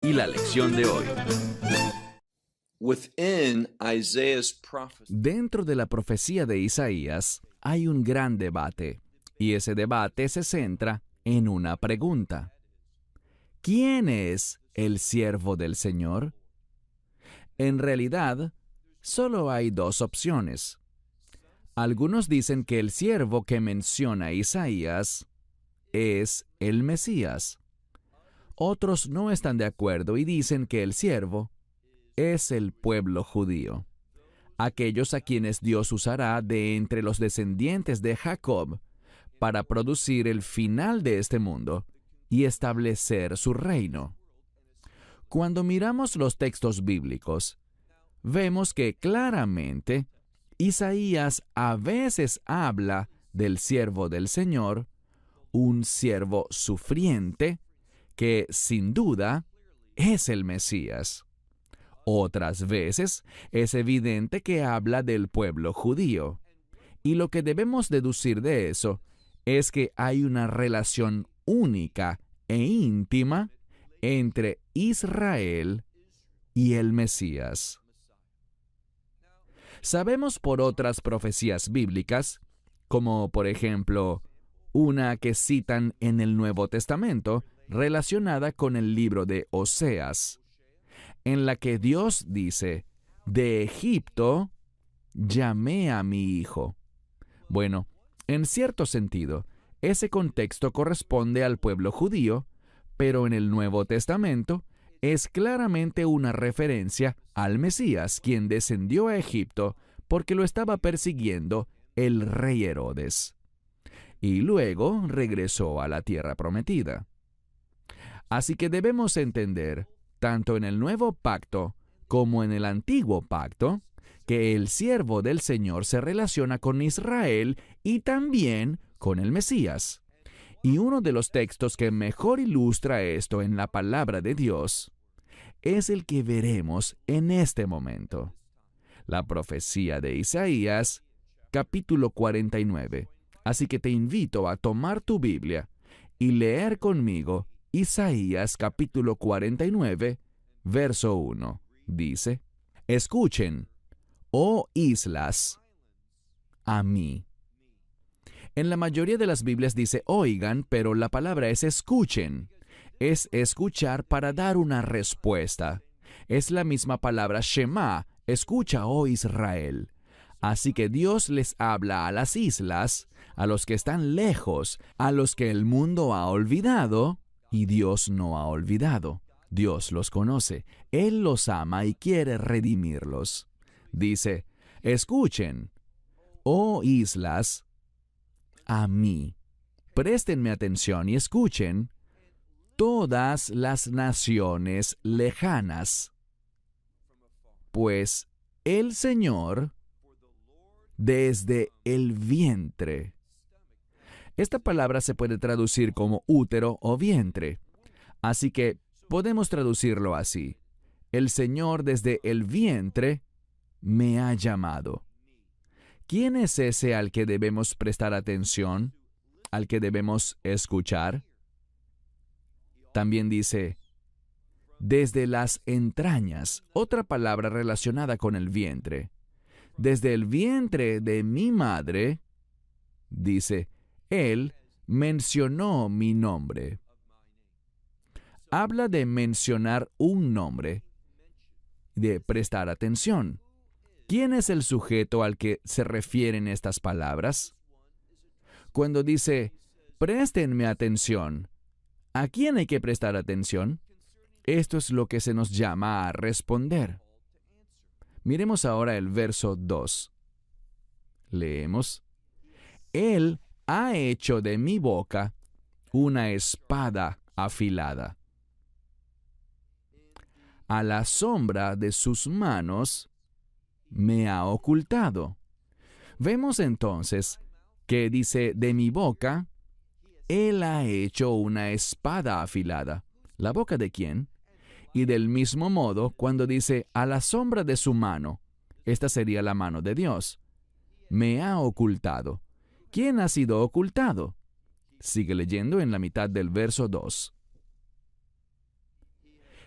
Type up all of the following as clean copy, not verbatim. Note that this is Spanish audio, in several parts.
Y la lección de hoy. Dentro de la profecía de Isaías hay un gran debate, y ese debate se centra en una pregunta. ¿Quién es el siervo del Señor? En realidad, solo hay dos opciones. Algunos dicen que el siervo que menciona Isaías es el Mesías. Otros no están de acuerdo y dicen que el siervo es el pueblo judío, aquellos a quienes Dios usará de entre los descendientes de Jacob para producir el final de este mundo y establecer su reino. Cuando miramos los textos bíblicos, vemos que claramente Isaías a veces habla del siervo del Señor, un siervo sufriente, que sin duda es el Mesías. Otras veces es evidente que habla del pueblo judío. Y lo que debemos deducir de eso es que hay una relación única e íntima entre Israel y el Mesías. Sabemos por otras profecías bíblicas, como por ejemplo una que citan en el Nuevo Testamento, relacionada con el libro de Oseas, en la que Dios dice, «De Egipto llamé a mi hijo». Bueno, en cierto sentido, ese contexto corresponde al pueblo judío, pero en el Nuevo Testamento es claramente una referencia al Mesías, quien descendió a Egipto porque lo estaba persiguiendo el rey Herodes, y luego regresó a la tierra prometida. Así que debemos entender, tanto en el Nuevo Pacto como en el Antiguo Pacto, que el siervo del Señor se relaciona con Israel y también con el Mesías. Y uno de los textos que mejor ilustra esto en la palabra de Dios es el que veremos en este momento. La profecía de Isaías, capítulo 49. Así que te invito a tomar tu Biblia y leer conmigo Isaías capítulo 49, verso 1. Dice, «Escuchen, oh islas, a mí». En la mayoría de las Biblias dice «oigan», pero la palabra es «escuchen». Es escuchar para dar una respuesta. Es la misma palabra Shema, «escucha, oh Israel». Así que Dios les habla a las islas, a los que están lejos, a los que el mundo ha olvidado, y Dios no ha olvidado. Dios los conoce. Él los ama y quiere redimirlos. Dice, «Escuchen, oh islas, a mí». Préstenme atención y escuchen, todas las naciones lejanas. Pues el Señor desde el vientre. Esta palabra se puede traducir como útero o vientre. Así que podemos traducirlo así. El Señor desde el vientre me ha llamado. ¿Quién es ese al que debemos prestar atención? ¿Al que debemos escuchar? También dice, desde las entrañas, otra palabra relacionada con el vientre. Desde el vientre de mi madre, dice, Él mencionó mi nombre. Habla de mencionar un nombre, de prestar atención. ¿Quién es el sujeto al que se refieren estas palabras? Cuando dice, préstenme atención, ¿a quién hay que prestar atención? Esto es lo que se nos llama a responder. Miremos ahora el verso 2. Leemos, Él ha hecho de mi boca una espada afilada. A la sombra de sus manos me ha ocultado. Vemos entonces que dice, de mi boca, Él ha hecho una espada afilada. ¿La boca de quién? Y del mismo modo, cuando dice, a la sombra de su mano, esta sería la mano de Dios, me ha ocultado. ¿Quién ha sido ocultado? Sigue leyendo en la mitad del verso 2.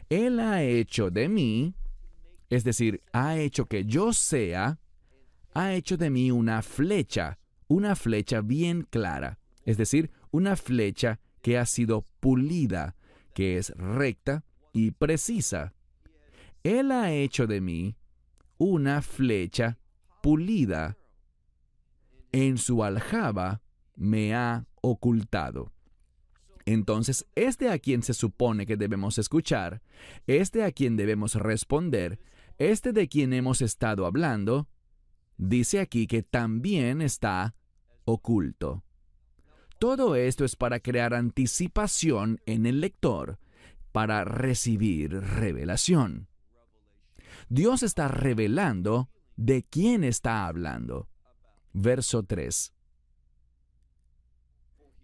Él ha hecho de mí, es decir, ha hecho que yo sea, ha hecho de mí una flecha bien clara, es decir, una flecha que ha sido pulida, que es recta y precisa. Él ha hecho de mí una flecha pulida. En su aljaba me ha ocultado. Entonces, este a quien se supone que debemos escuchar, este a quien debemos responder, este de quien hemos estado hablando, dice aquí que también está oculto. Todo esto es para crear anticipación en el lector, para recibir revelación. Dios está revelando de quién está hablando. Verso 3.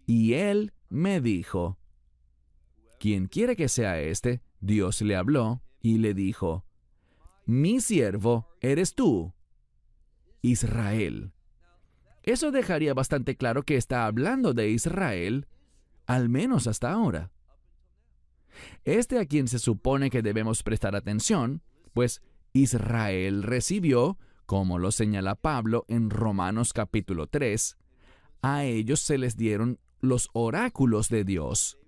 Y él me dijo, quien quiere que sea este, Dios le habló y le dijo, mi siervo eres tú, Israel. Eso dejaría bastante claro que está hablando de Israel, al menos hasta ahora. Este a quien se supone que debemos prestar atención, pues Israel recibió, como lo señala Pablo en Romanos capítulo 3, a ellos se les dieron los oráculos de Dios.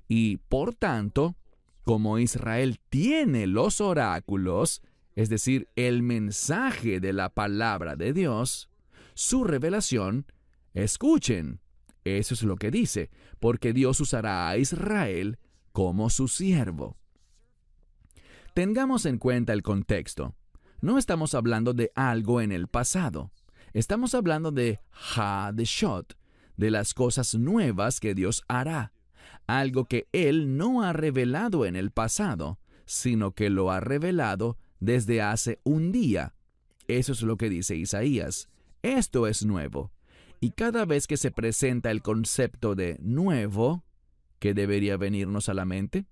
Y por tanto, como Israel tiene los oráculos, es decir, el mensaje de la palabra de Dios, su revelación, escuchen, eso es lo que dice, porque Dios usará a Israel como su siervo. Tengamos en cuenta el contexto. No estamos hablando de algo en el pasado. Estamos hablando de Hadeshot, de las cosas nuevas que Dios hará. Algo que Él no ha revelado en el pasado, sino que lo ha revelado desde hace un día. Eso es lo que dice Isaías. Esto es nuevo. Y cada vez que se presenta el concepto de nuevo, ¿qué debería venirnos a la mente?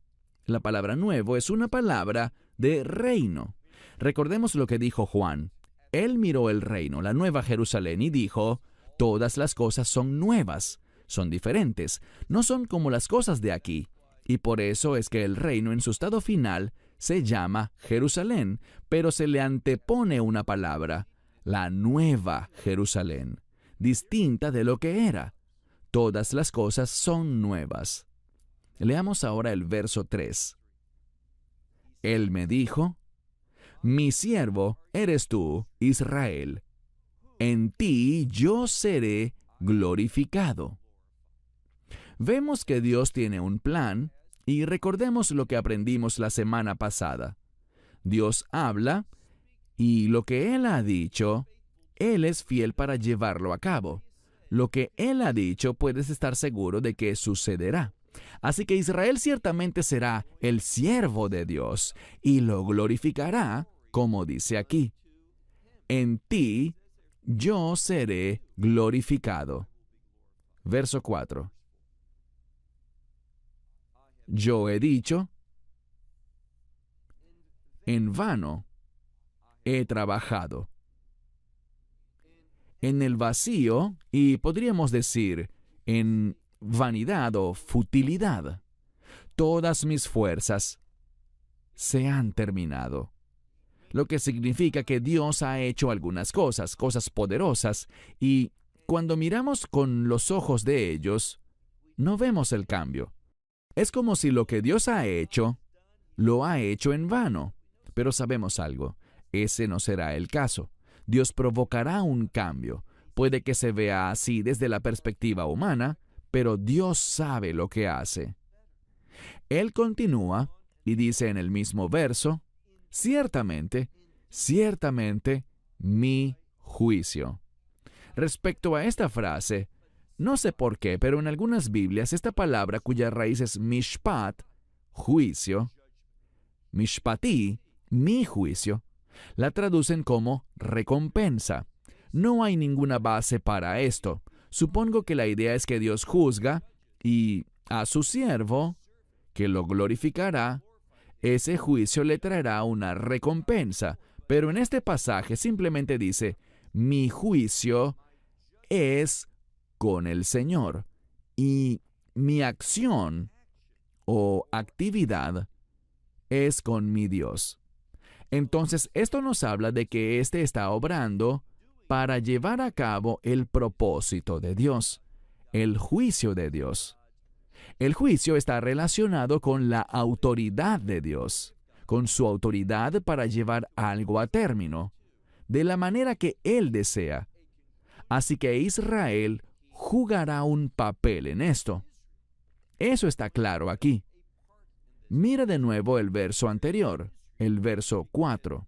La palabra nuevo es una palabra de reino. Recordemos lo que dijo Juan. Él miró el reino, la nueva Jerusalén, y dijo, todas las cosas son nuevas, son diferentes, no son como las cosas de aquí. Y por eso es que el reino en su estado final se llama Jerusalén, pero se le antepone una palabra, la nueva Jerusalén, distinta de lo que era. Todas las cosas son nuevas. Leamos ahora el verso 3. Él me dijo, mi siervo eres tú, Israel. En ti yo seré glorificado. Vemos que Dios tiene un plan y recordemos lo que aprendimos la semana pasada. Dios habla y lo que Él ha dicho, Él es fiel para llevarlo a cabo. Lo que Él ha dicho puedes estar seguro de que sucederá. Así que Israel ciertamente será el siervo de Dios y lo glorificará, como dice aquí. En ti yo seré glorificado. Verso 4. Yo he dicho, en vano he trabajado. En el vacío, y podríamos decir, en vanidad o futilidad, todas mis fuerzas se han terminado. Lo que significa que Dios ha hecho algunas cosas poderosas, y cuando miramos con los ojos de ellos, no vemos el cambio. Es como si lo que Dios ha hecho, lo ha hecho en vano. Pero sabemos algo, ese no será el caso. Dios provocará un cambio. Puede que se vea así desde la perspectiva humana, pero Dios sabe lo que hace. Él continúa y dice en el mismo verso, ciertamente, ciertamente, mi juicio. Respecto a esta frase, no sé por qué, pero en algunas Biblias esta palabra cuya raíz es mishpat, juicio, mishpati, mi juicio, la traducen como recompensa. No hay ninguna base para esto. Supongo que la idea es que Dios juzga y a su siervo, que lo glorificará, ese juicio le traerá una recompensa. Pero en este pasaje simplemente dice, mi juicio es con el Señor y mi acción o actividad es con mi Dios. Entonces, esto nos habla de que éste está obrando para llevar a cabo el propósito de Dios, el juicio de Dios. El juicio está relacionado con la autoridad de Dios, con su autoridad para llevar algo a término, de la manera que Él desea. Así que Israel jugará un papel en esto. Eso está claro aquí. Mira de nuevo el verso anterior, el verso 4.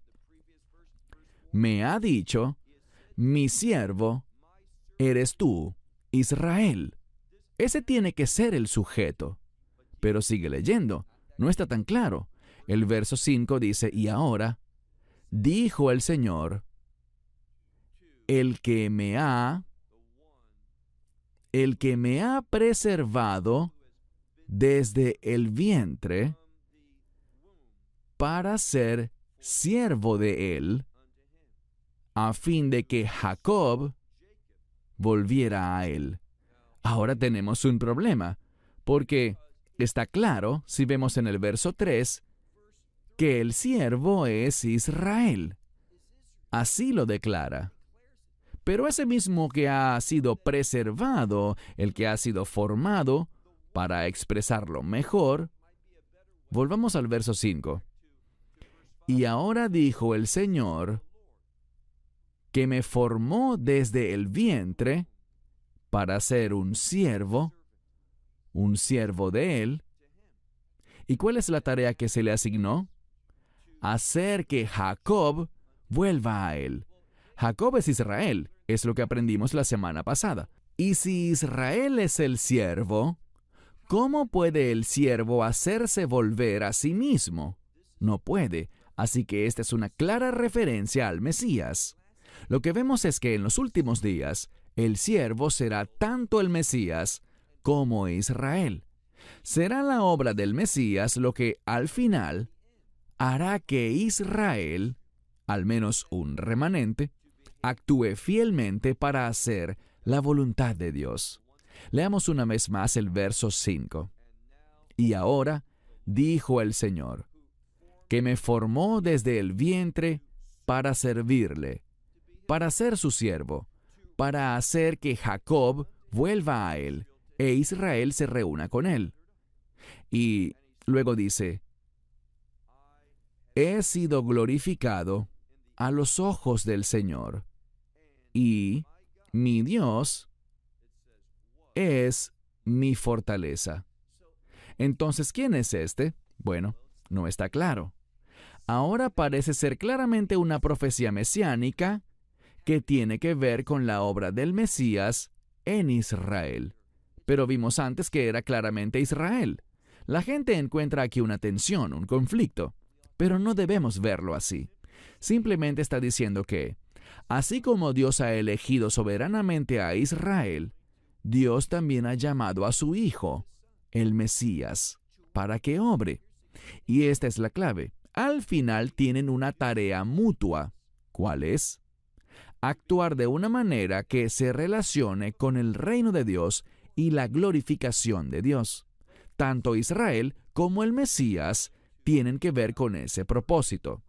Me ha dicho, mi siervo eres tú, Israel. Ese tiene que ser el sujeto. Pero sigue leyendo, no está tan claro. El verso 5 dice, y ahora, dijo el Señor, el que me ha preservado desde el vientre para ser siervo de él, a fin de que Jacob volviera a él. Ahora tenemos un problema, porque está claro, si vemos en el verso 3, que el siervo es Israel. Así lo declara. Pero ese mismo que ha sido preservado, el que ha sido formado, para expresarlo mejor, volvamos al verso 5. Y ahora dijo el Señor, que me formó desde el vientre para ser un siervo de Él. ¿Y cuál es la tarea que se le asignó? Hacer que Jacob vuelva a Él. Jacob es Israel, es lo que aprendimos la semana pasada. Y si Israel es el siervo, ¿cómo puede el siervo hacerse volver a sí mismo? No puede, así que esta es una clara referencia al Mesías. Lo que vemos es que en los últimos días, el siervo será tanto el Mesías como Israel. Será la obra del Mesías lo que, al final, hará que Israel, al menos un remanente, actúe fielmente para hacer la voluntad de Dios. Leamos una vez más el verso 5. Y ahora, dijo el Señor, que me formó desde el vientre para servirle, para ser su siervo, para hacer que Jacob vuelva a él, e Israel se reúna con él. Y luego dice, he sido glorificado a los ojos del Señor, y mi Dios es mi fortaleza. Entonces, ¿quién es este? Bueno, no está claro. Ahora parece ser claramente una profecía mesiánica que tiene que ver con la obra del Mesías en Israel. Pero vimos antes que era claramente Israel. La gente encuentra aquí una tensión, un conflicto, pero no debemos verlo así. Simplemente está diciendo que, así como Dios ha elegido soberanamente a Israel, Dios también ha llamado a su Hijo, el Mesías, para que obre. Y esta es la clave. Al final tienen una tarea mutua. ¿Cuál es? Actuar de una manera que se relacione con el reino de Dios y la glorificación de Dios. Tanto Israel como el Mesías tienen que ver con ese propósito.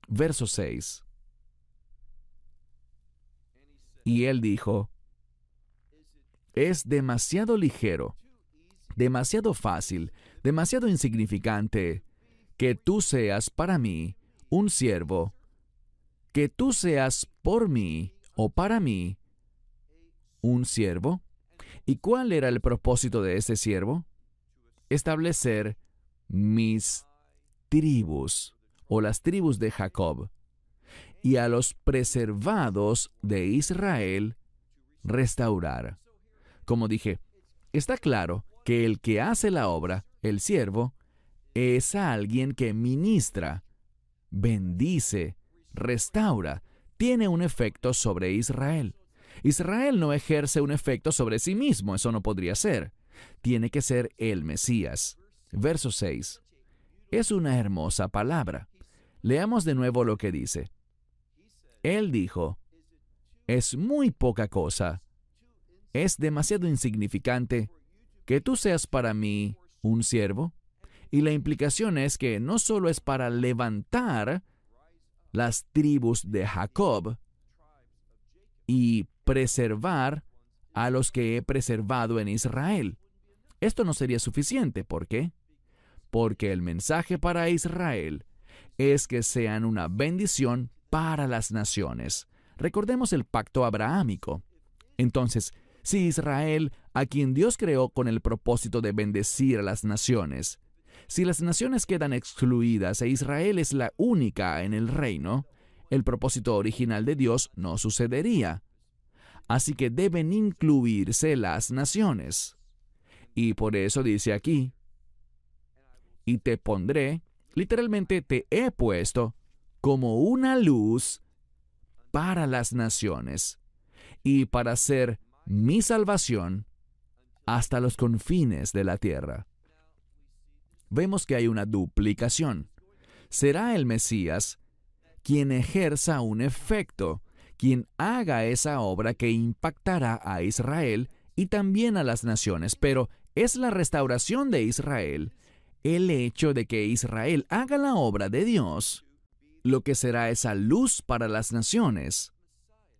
Verso 6. Y él dijo, es demasiado ligero, demasiado fácil, demasiado insignificante que tú seas para mí un siervo, que tú seas por mí o para mí un siervo. ¿Y cuál era el propósito de ese siervo? Establecer mis tribus o las tribus de Jacob, y a los preservados de Israel restaurar. Como dije, está claro que el que hace la obra, el siervo, es alguien que ministra, bendice, restaura, tiene un efecto sobre Israel. Israel no ejerce un efecto sobre sí mismo, eso no podría ser. Tiene que ser el Mesías. Verso 6. Es una hermosa palabra. Leamos de nuevo lo que dice. Él dijo, es muy poca cosa, es demasiado insignificante que tú seas para mí un siervo. Y la implicación es que no solo es para levantar las tribus de Jacob y preservar a los que he preservado en Israel. Esto no sería suficiente. ¿Por qué? Porque el mensaje para Israel es que sean una bendición para las naciones. Recordemos el pacto abrahámico. Entonces, si Israel, a quien Dios creó con el propósito de bendecir a las naciones, si las naciones quedan excluidas e Israel es la única en el reino, el propósito original de Dios no sucedería. Así que deben incluirse las naciones. Y por eso dice aquí, y te pondré, literalmente te he puesto, como una luz para las naciones, y para ser mi salvación hasta los confines de la tierra. Vemos que hay una duplicación. Será el Mesías quien ejerza un efecto, quien haga esa obra que impactará a Israel y también a las naciones, pero es la restauración de Israel, el hecho de que Israel haga la obra de Dios, lo que será esa luz para las naciones,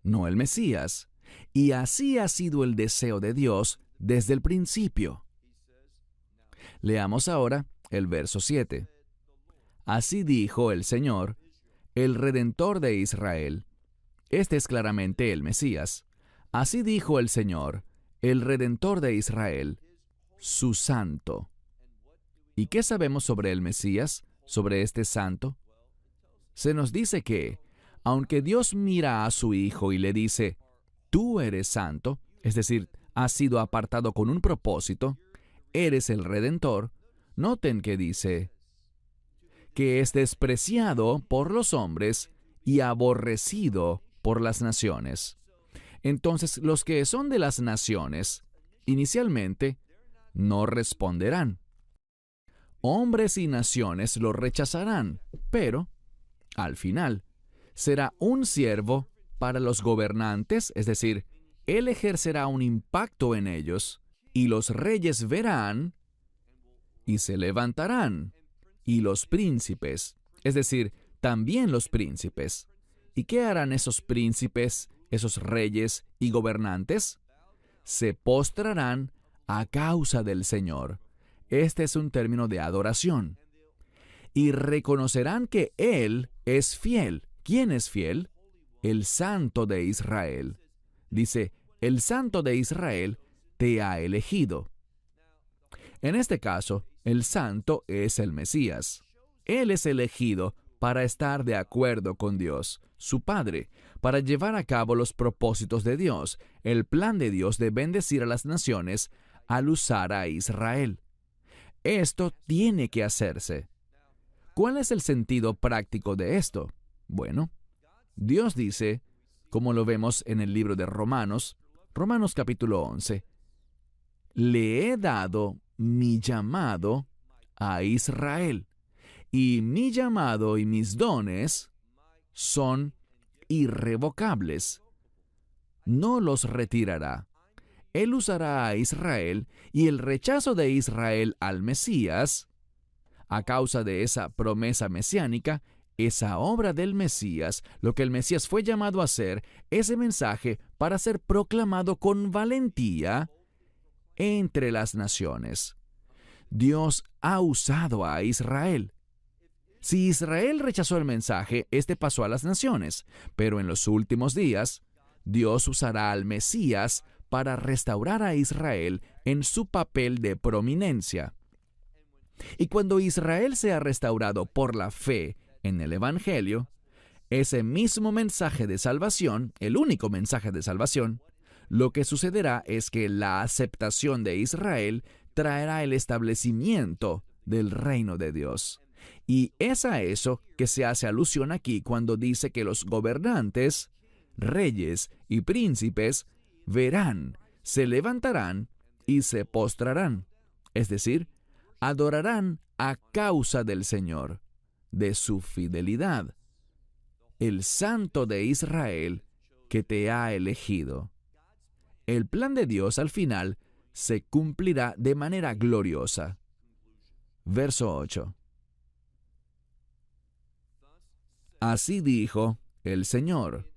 no el Mesías. Y así ha sido el deseo de Dios desde el principio. Leamos ahora el verso 7. Así dijo el Señor, el Redentor de Israel. Este es claramente el Mesías. Así dijo el Señor, el Redentor de Israel, su Santo. ¿Y qué sabemos sobre el Mesías, sobre este Santo? Se nos dice que, aunque Dios mira a su Hijo y le dice, tú eres santo, es decir, has sido apartado con un propósito, eres el Redentor, noten que dice que es despreciado por los hombres y aborrecido por las naciones. Entonces, los que son de las naciones, inicialmente, no responderán. Hombres y naciones lo rechazarán, pero, al final, será un siervo para los gobernantes, es decir, él ejercerá un impacto en ellos, y los reyes verán y se levantarán, y los príncipes, es decir, también los príncipes. ¿Y qué harán esos príncipes, esos reyes y gobernantes? Se postrarán a causa del Señor. Este es un término de adoración. Y reconocerán que Él es fiel. ¿Quién es fiel? El Santo de Israel. Dice, el Santo de Israel te ha elegido. En este caso, el Santo es el Mesías. Él es elegido para estar de acuerdo con Dios, su Padre, para llevar a cabo los propósitos de Dios, el plan de Dios de bendecir a las naciones al usar a Israel. Esto tiene que hacerse. ¿Cuál es el sentido práctico de esto? Bueno, Dios dice, como lo vemos en el libro de Romanos, Romanos capítulo 11, le he dado mi llamado a Israel, y mi llamado y mis dones son irrevocables. No los retirará. Él usará a Israel, y el rechazo de Israel al Mesías, a causa de esa promesa mesiánica, esa obra del Mesías, lo que el Mesías fue llamado a hacer, ese mensaje para ser proclamado con valentía entre las naciones. Dios ha usado a Israel. Si Israel rechazó el mensaje, este pasó a las naciones, pero en los últimos días, Dios usará al Mesías para restaurar a Israel en su papel de prominencia. Y cuando Israel sea restaurado por la fe en el Evangelio, ese mismo mensaje de salvación, el único mensaje de salvación, lo que sucederá es que la aceptación de Israel traerá el establecimiento del reino de Dios. Y es a eso que se hace alusión aquí cuando dice que los gobernantes, reyes y príncipes verán, se levantarán y se postrarán, es decir, adorarán a causa del Señor, de su fidelidad, el Santo de Israel que te ha elegido. El plan de Dios al final se cumplirá de manera gloriosa. Verso 8. Así dijo el Señor,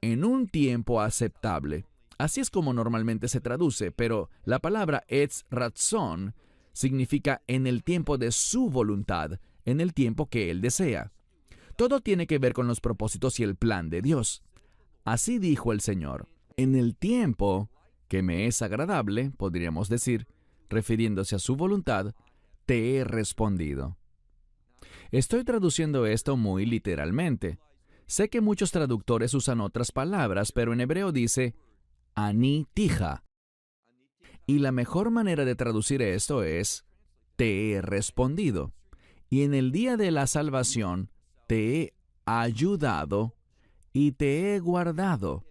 en un tiempo aceptable. Así es como normalmente se traduce, pero la palabra etz ratzon significa en el tiempo de su voluntad, en el tiempo que Él desea. Todo tiene que ver con los propósitos y el plan de Dios. Así dijo el Señor, en el tiempo que me es agradable, podríamos decir, refiriéndose a su voluntad, te he respondido. Estoy traduciendo esto muy literalmente. Sé que muchos traductores usan otras palabras, pero en hebreo dice Ani tija. Y la mejor manera de traducir esto es te he respondido. Y en el día de la salvación te he ayudado y te he guardado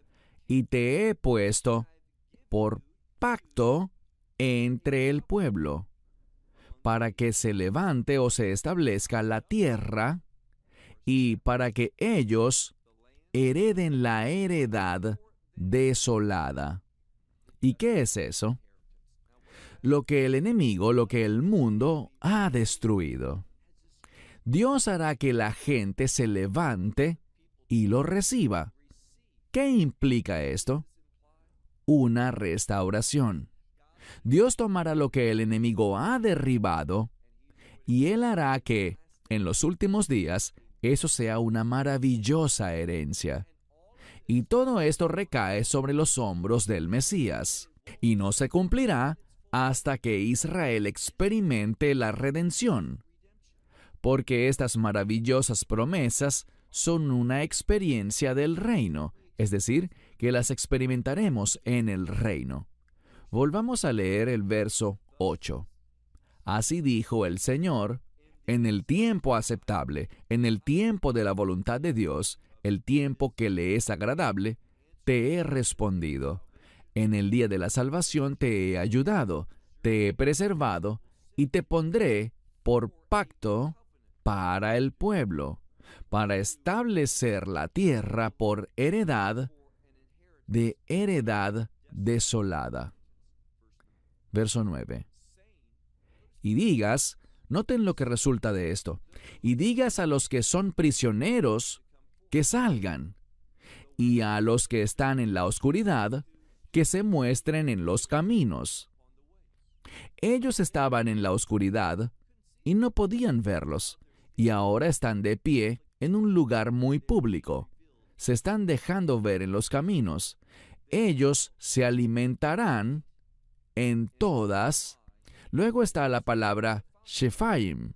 y te he puesto por pacto entre el pueblo, para que se levante o se establezca la tierra y para que ellos hereden la heredad desolada. ¿Y qué es eso? Lo que el enemigo, lo que el mundo ha destruido. Dios hará que la gente se levante y lo reciba. ¿Qué implica esto? Una restauración. Dios tomará lo que el enemigo ha derribado y Él hará que, en los últimos días, eso sea una maravillosa herencia. Y todo esto recae sobre los hombros del Mesías. Y no se cumplirá hasta que Israel experimente la redención. Porque estas maravillosas promesas son una experiencia del reino, es decir, que las experimentaremos en el reino. Volvamos a leer el verso 8. Así dijo el Señor, en el tiempo aceptable, en el tiempo de la voluntad de Dios, el tiempo que le es agradable, te he respondido. En el día de la salvación te he ayudado, te he preservado y te pondré por pacto para el pueblo, para establecer la tierra por heredad desolada. Verso 9. Y digas, noten lo que resulta de esto, y digas a los que son prisioneros que salgan, y a los que están en la oscuridad que se muestren en los caminos. Ellos estaban en la oscuridad y no podían verlos, y ahora están de pie en un lugar muy público. Se están dejando ver en los caminos. Ellos se alimentarán en todas. Luego está la palabra Shephaim.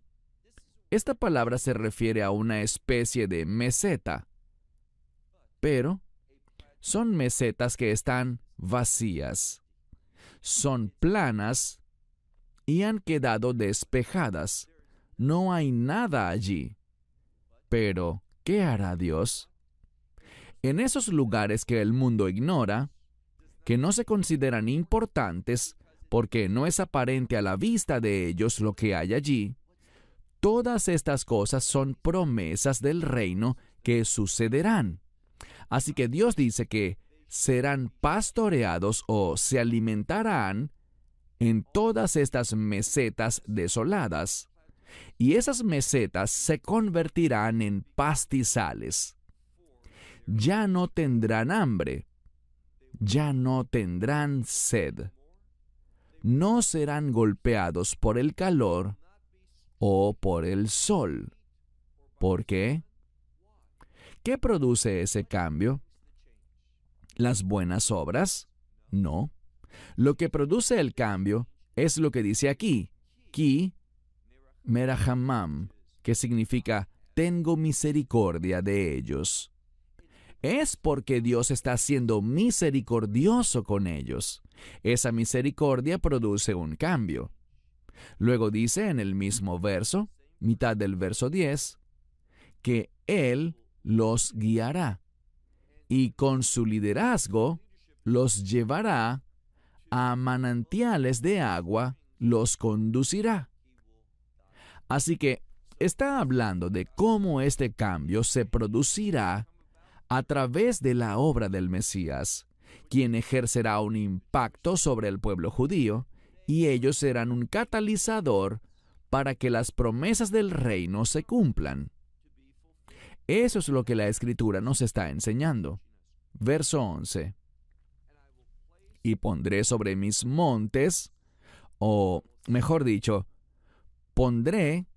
Esta palabra se refiere a una especie de meseta, pero son mesetas que están vacías. Son planas y han quedado despejadas. No hay nada allí. Pero, ¿qué hará Dios? En esos lugares que el mundo ignora, que no se consideran importantes porque no es aparente a la vista de ellos lo que hay allí, todas estas cosas son promesas del reino que sucederán. Así que Dios dice que serán pastoreados o se alimentarán en todas estas mesetas desoladas, y esas mesetas se convertirán en pastizales. Ya no tendrán hambre, ya no tendrán sed, no serán golpeados por el calor o por el sol. ¿Por qué? ¿Qué produce ese cambio? ¿Las buenas obras? No. Lo que produce el cambio es lo que dice aquí, Ki Merahamam, que significa tengo misericordia de ellos. Es porque Dios está siendo misericordioso con ellos. Esa misericordia produce un cambio. Luego dice en el mismo verso, mitad del verso 10, que Él los guiará y con su liderazgo los llevará a manantiales de agua, los conducirá. Así que está hablando de cómo este cambio se producirá a través de la obra del Mesías, quien ejercerá un impacto sobre el pueblo judío, y ellos serán un catalizador para que las promesas del reino se cumplan. Eso es lo que la Escritura nos está enseñando. Verso 11. Y pondré sobre mis montes, o mejor dicho, pondré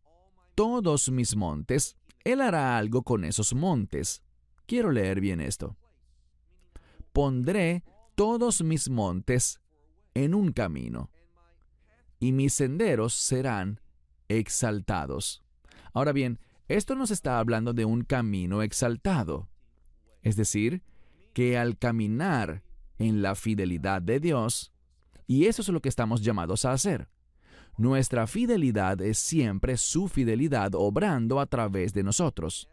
todos mis montes. Él hará algo con esos montes. Quiero leer bien esto. Pondré todos mis montes en un camino, y mis senderos serán exaltados. Ahora bien, esto nos está hablando de un camino exaltado. Es decir, que al caminar en la fidelidad de Dios, y eso es lo que estamos llamados a hacer. Nuestra fidelidad es siempre su fidelidad obrando a través de nosotros.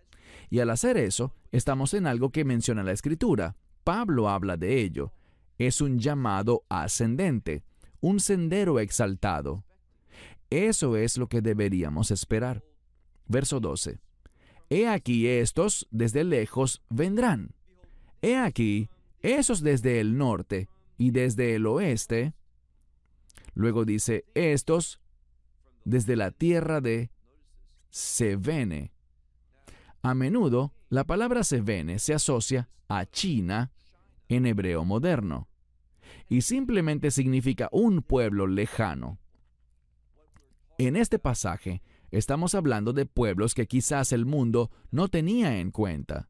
Y al hacer eso, estamos en algo que menciona la Escritura. Pablo habla de ello. Es un llamado ascendente, un sendero exaltado. Eso es lo que deberíamos esperar. Verso 12. He aquí estos desde lejos vendrán. He aquí esos desde el norte y desde el oeste. Luego dice, estos desde la tierra de Sevene. A menudo, la palabra Sevene se asocia a China en hebreo moderno, y simplemente significa un pueblo lejano. En este pasaje, estamos hablando de pueblos que quizás el mundo no tenía en cuenta.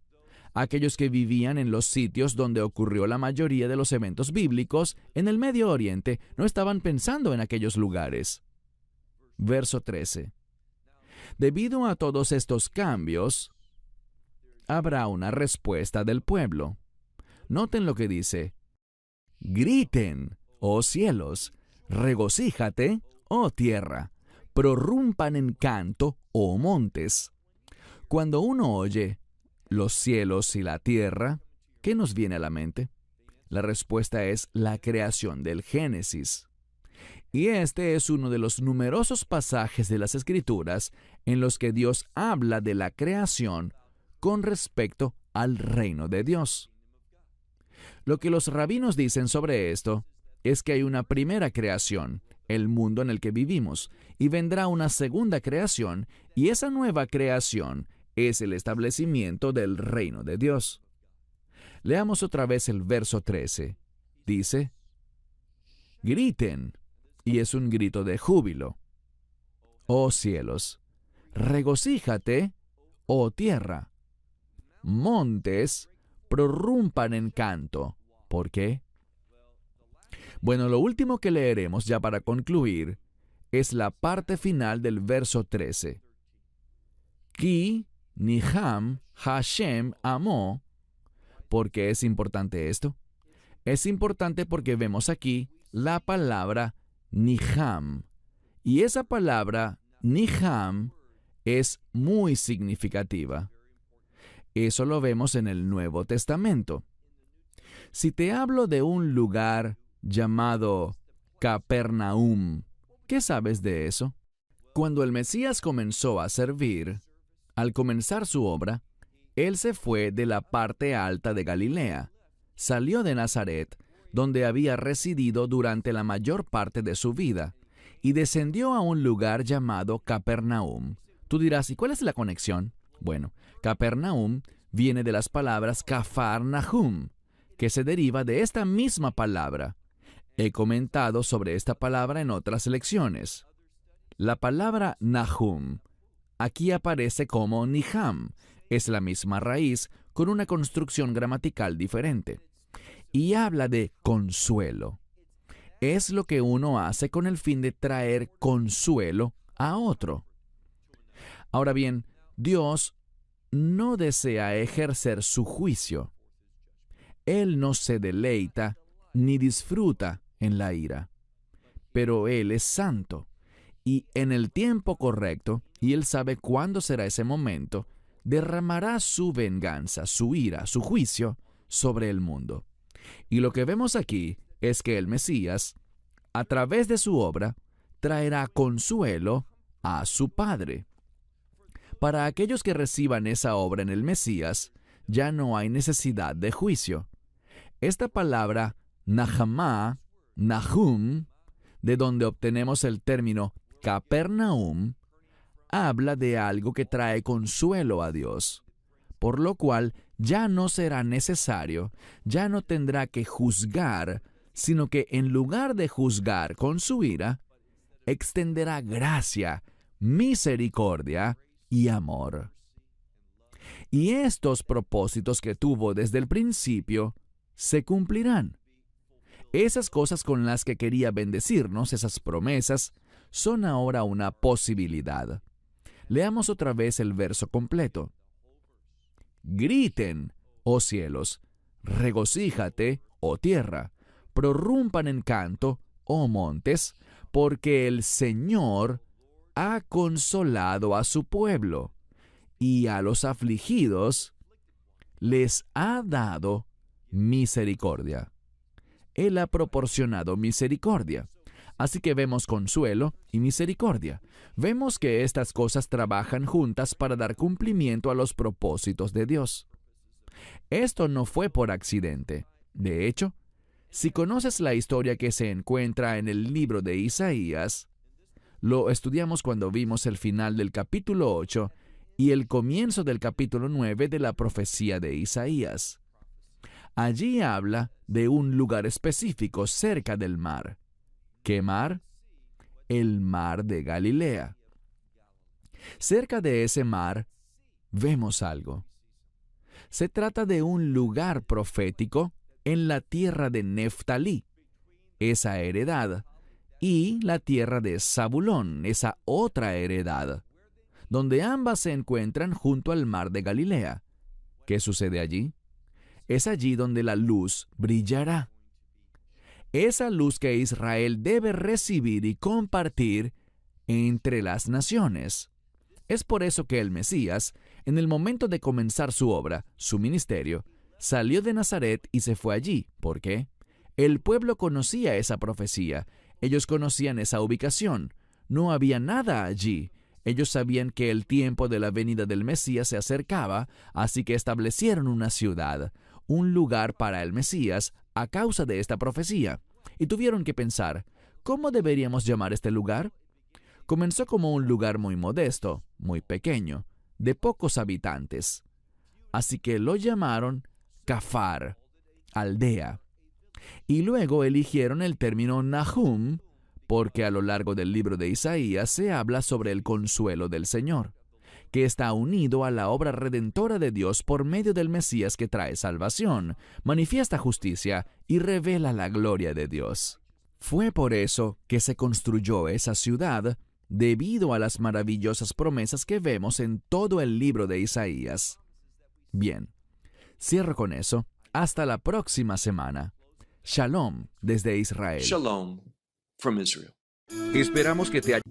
Aquellos que vivían en los sitios donde ocurrió la mayoría de los eventos bíblicos en el Medio Oriente no estaban pensando en aquellos lugares. Verso 13. Debido a todos estos cambios, habrá una respuesta del pueblo. Noten lo que dice. Griten, oh cielos, regocíjate, oh tierra, prorrumpan en canto, oh montes. Cuando uno oye los cielos y la tierra, ¿qué nos viene a la mente? La respuesta es la creación del Génesis. Y este es uno de los numerosos pasajes de las Escrituras en los que Dios habla de la creación con respecto al reino de Dios. Lo que los rabinos dicen sobre esto es que hay una primera creación, el mundo en el que vivimos, y vendrá una segunda creación, y esa nueva creación es el establecimiento del reino de Dios. Leamos otra vez el verso 13. Dice, griten, y es un grito de júbilo. Oh cielos, regocíjate, oh tierra. Montes, prorrumpan en canto. ¿Por qué? Bueno, lo último que leeremos ya para concluir es la parte final del verso 13. Ki niham Hashem amo. ¿Por qué es importante esto? Es importante porque vemos aquí la palabra niham. Y esa palabra niham es muy significativa. Eso lo vemos en el Nuevo Testamento. Si te hablo de un lugar llamado Capernaum, ¿qué sabes de eso? Cuando el Mesías comenzó a servir, al comenzar su obra, él se fue de la parte alta de Galilea, salió de Nazaret, donde había residido durante la mayor parte de su vida, y descendió a un lugar llamado Capernaum. Tú dirás, ¿y cuál es la conexión? Bueno, Capernaum viene de las palabras Kafar Nahum, que se deriva de esta misma palabra. He comentado sobre esta palabra en otras lecciones. La palabra Nahum aquí aparece como Niham. Es la misma raíz con una construcción gramatical diferente. Y habla de consuelo. Es lo que uno hace con el fin de traer consuelo a otro. Ahora bien, Dios no desea ejercer su juicio. Él no se deleita ni disfruta en la ira. Pero Él es santo, y en el tiempo correcto, y Él sabe cuándo será ese momento, derramará su venganza, su ira, su juicio sobre el mundo. Y lo que vemos aquí es que el Mesías, a través de su obra, traerá consuelo a su Padre. Para aquellos que reciban esa obra en el Mesías, ya no hay necesidad de juicio. Esta palabra, Nahamá, Nahum, de donde obtenemos el término Capernaum, habla de algo que trae consuelo a Dios, por lo cual ya no será necesario, ya no tendrá que juzgar, sino que en lugar de juzgar con su ira, extenderá gracia, misericordia y amor. Y estos propósitos que tuvo desde el principio se cumplirán. Esas cosas con las que quería bendecirnos, esas promesas, son ahora una posibilidad. Leamos otra vez el verso completo. Griten, oh cielos, regocíjate, oh tierra, prorrumpan en canto, oh montes, porque el Señor ha consolado a su pueblo, y a los afligidos les ha dado misericordia. Él ha proporcionado misericordia. Así que vemos consuelo y misericordia. Vemos que estas cosas trabajan juntas para dar cumplimiento a los propósitos de Dios. Esto no fue por accidente. De hecho, si conoces la historia que se encuentra en el libro de Isaías, lo estudiamos cuando vimos el final del capítulo 8 y el comienzo del capítulo 9 de la profecía de Isaías. Allí habla de un lugar específico cerca del mar. ¿Qué mar? El mar de Galilea. Cerca de ese mar vemos algo. Se trata de un lugar profético en la tierra de Neftalí, esa heredad, y la tierra de Zabulón, esa otra heredad, donde ambas se encuentran junto al mar de Galilea. ¿Qué sucede allí? Es allí donde la luz brillará. Esa luz que Israel debe recibir y compartir entre las naciones. Es por eso que el Mesías, en el momento de comenzar su obra, su ministerio, salió de Nazaret y se fue allí. ¿Por qué? El pueblo conocía esa profecía. Ellos conocían esa ubicación. No había nada allí. Ellos sabían que el tiempo de la venida del Mesías se acercaba, así que establecieron una ciudad, un lugar para el Mesías a causa de esta profecía. Y tuvieron que pensar, ¿cómo deberíamos llamar este lugar? Comenzó como un lugar muy modesto, muy pequeño, de pocos habitantes. Así que lo llamaron Cafar, aldea. Y luego eligieron el término Nahum, porque a lo largo del libro de Isaías se habla sobre el consuelo del Señor, que está unido a la obra redentora de Dios por medio del Mesías que trae salvación, manifiesta justicia y revela la gloria de Dios. Fue por eso que se construyó esa ciudad, debido a las maravillosas promesas que vemos en todo el libro de Isaías. Bien, cierro con eso. Hasta la próxima semana. Shalom desde Israel. Shalom from Israel. Esperamos que te haya